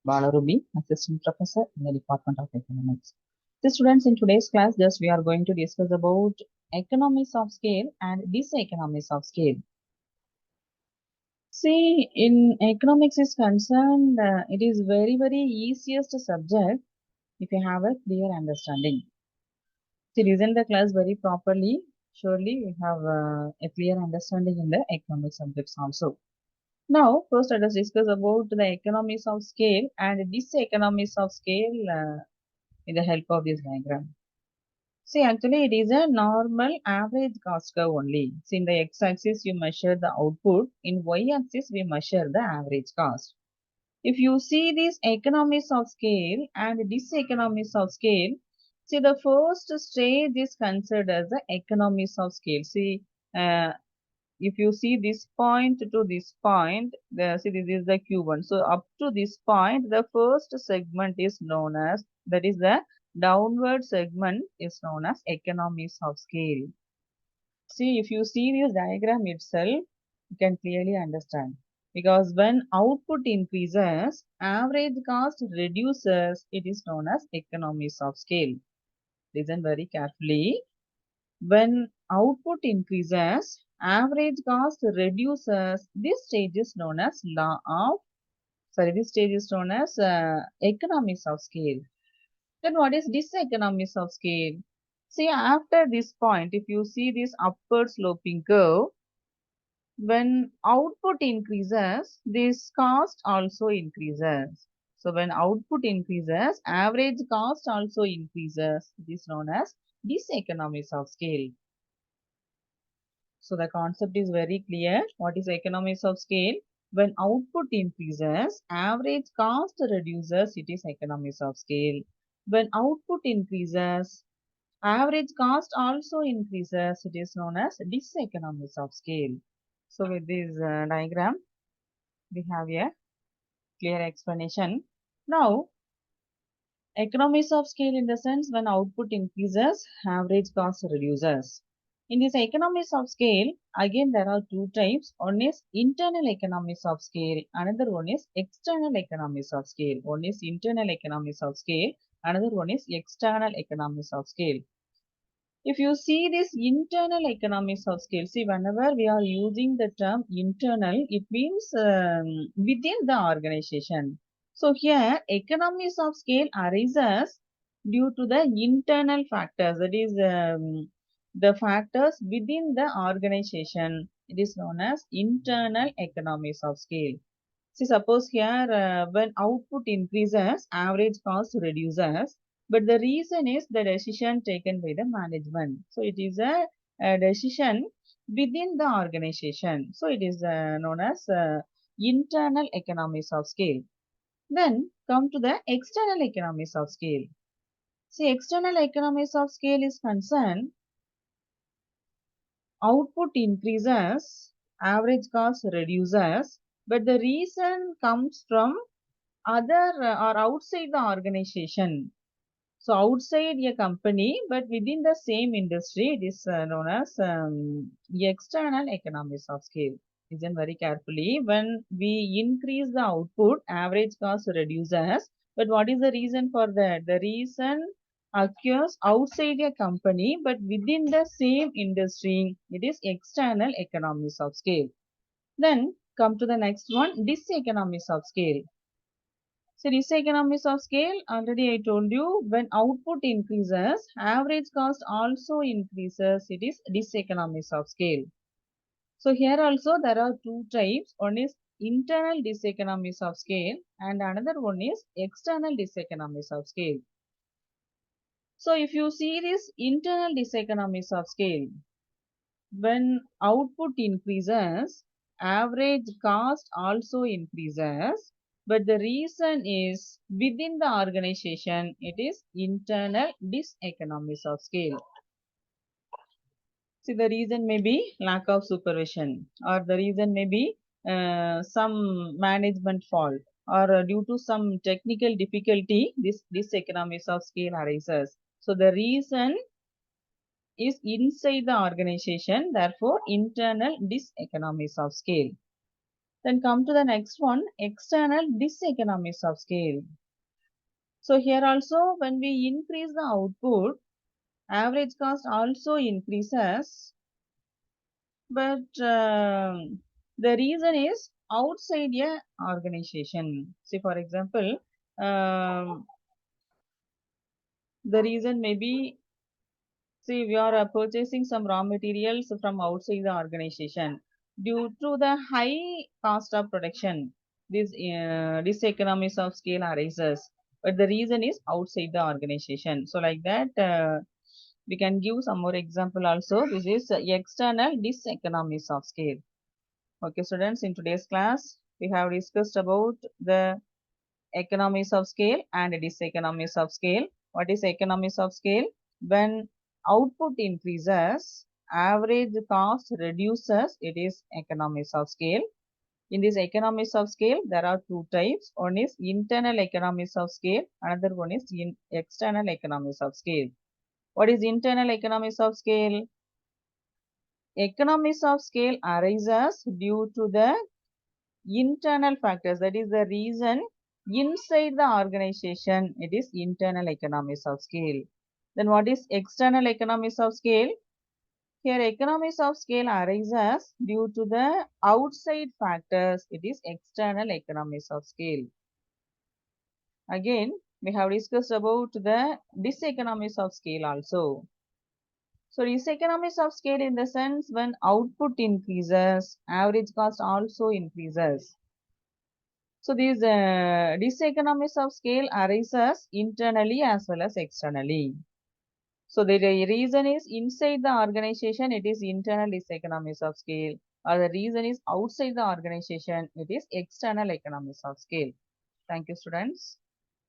Balarubi, Assistant Professor in the Department of Economics. So students, in today's class, just we are going to discuss about economies of scale and diseconomies of scale. See, in economics is concerned, it is very easiest subject if you have a clear understanding. See, listen the class very properly. Surely we have a clear understanding in the economic subjects also. Now, first let us discuss about the economies of scale and diseconomies of scale with the help of this diagram. See, actually it is a normal average cost curve only. See, in the x-axis you measure the output, in y-axis we measure the average cost. If you see these economies of scale and diseconomies of scale, see the first stage is considered as the economies of scale. See, if you see this point to this point, see this is the Q1. So up to this point, the first segment is known as, that is the downward segment is known as economies of scale. See, if you see this diagram itself, you can clearly understand. Because when output increases, average cost reduces, it is known as economies of scale. Listen very carefully. When output increases, average cost reduces. This stage is known as this stage is known as economies of scale. Then what is diseconomies of scale? See, after this point, if you see this upward sloping curve, when output increases, this cost also increases. So when output increases, average cost also increases. It is known as diseconomies of scale. So the concept is very clear. What is economies of scale? When output increases, average cost reduces, it is economies of scale. When output increases, average cost also increases, it is known as diseconomies of scale. So with this diagram, we have a clear explanation. Now, economies of scale in the sense when output increases, average cost reduces. In this economies of scale, again there are two types. One is internal economies of scale, another one is external economies of scale. One is internal economies of scale, another one is external economies of scale. If you see this internal economies of scale, see whenever we are using the term internal, it means within the organization. So here economies of scale arises due to the internal factors, that is the factors within the organization. It is known as internal economies of scale. See, suppose here when output increases, average cost reduces, but the reason is the decision taken by the management. So it is a decision within the organization. So it is known as internal economies of scale. Then come to the external economies of scale. See, external economies of scale is concerned, output increases, average cost reduces, but the reason comes from other or outside the organization. So outside a company, but within the same industry, it is known as external economies of scale. Listen very carefully. When we increase the output, average cost reduces. But what is the reason for that? The reason occurs outside a company, but within the same industry, it is external economies of scale. Then come to the next one, diseconomies of scale. So diseconomies of scale, already I told you, when output increases, average cost also increases. It is diseconomies of scale. So here also there are two types. One is internal diseconomies of scale and another one is external diseconomies of scale. So if you see this internal diseconomies of scale, when output increases, average cost also increases. But the reason is within the organization, it is internal diseconomies of scale. See, the reason may be lack of supervision, or the reason may be some management fault, or due to some technical difficulty, this economies of scale arises. So the reason is inside the organization, therefore internal diseconomies of scale. Then come to the next one, external diseconomies of scale. So here also when we increase the output, average cost also increases, but the reason is outside a organization. See, for example, um, the reason may be, see, we are purchasing some raw materials from outside the organization. Due to the high cost of production, this economies of scale arises. But the reason is outside the organization. So like that, we can give some more example also. This is external diseconomies of scale. Okay, students, in today's class, we have discussed about the economies of scale and diseconomies of scale. What is economies of scale? When output increases, average cost reduces, it is economies of scale. In this economies of scale, there are two types. One is internal economies of scale, another one is external economies of scale. What is internal economies of scale? Economies of scale arises due to the internal factors. That is the reason inside the organization, it is internal economies of scale. Then what is external economies of scale? Here economies of scale arises due to the outside factors. It is external economies of scale. Again, we have discussed about the diseconomies of scale also. So diseconomies of scale in the sense when output increases, average cost also increases. So these diseconomies of scale arises internally as well as externally. So the reason is inside the organization, it is internal diseconomies of scale, or the reason is outside the organization, it is external economies of scale. Thank you, students.